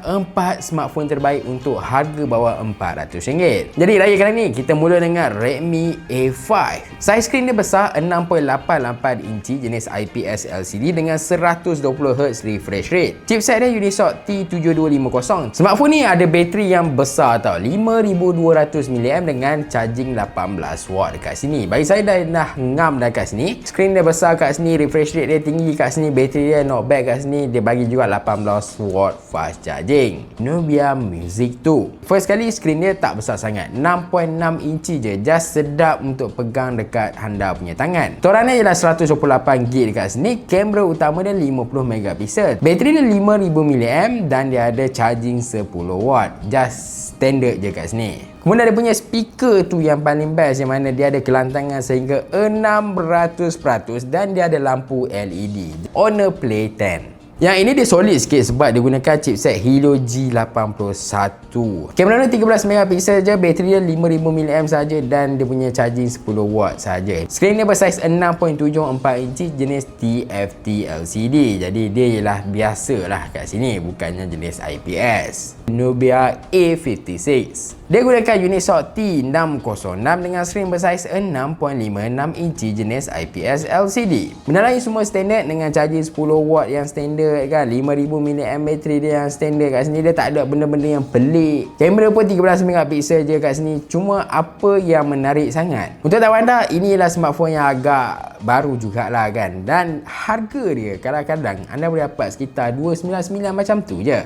adalah 4 smartphone terbaik untuk harga bawah RM400. Jadi raya kali ni kita mula dengan Redmi A5. Saiz skrin dia besar 6.88 inci jenis IPS LCD dengan 120Hz refresh rate. Chipset dia Unisoc T7250. Smartphone ni ada bateri yang besar tau, 5200mAh dengan charging 18W dekat sini. Bagi saya dah ngam dah kat sini. Skrin dia besar kat sini, refresh rate dia tinggi kat sini, bateri dia not bad kat sini. Dia bagi juga 18W fast charging. Nubia Music 2. First kali skrin dia tak besar sangat, 6.6 inci je, just sedap untuk pegang dekat anda punya tangan. Toran dia ialah 128GB dekat sini. Kamera utama dia 50MP. Bateri dia 5000mAh dan dia ada charging 10W. Just standard je kat sini. Kemudian dia punya speaker tu yang paling best, yang mana dia ada kelantangan sehingga 600% dan dia ada lampu LED. Honor Play 10. Yang ini dia solid sikit sebab dia gunakan chipset Helio G81. Kamera dia 13MP je, bateri dia 5000mAh saja dan dia punya charging 10W saja. Skrin dia bersaiz 6.74 inci jenis TFT LCD. Jadi dia ialah biasalah kat sini, bukannya jenis IPS. Nubia A56. Dia gunakan Unisoc T606 dengan skrin bersaiz 6.56 inci jenis IPS LCD. Benda lain semua standard dengan charging 10W yang standard kan. 5000mAh bateri dia yang standard kat sini. Dia tak ada benda-benda yang pelik. Kamera pun 13MP je kat sini. Cuma apa yang menarik sangat, untuk tahu anda, ini ialah smartphone yang agak baru jugalah kan. Dan harga dia kadang-kadang anda boleh dapat sekitar 299 macam tu je.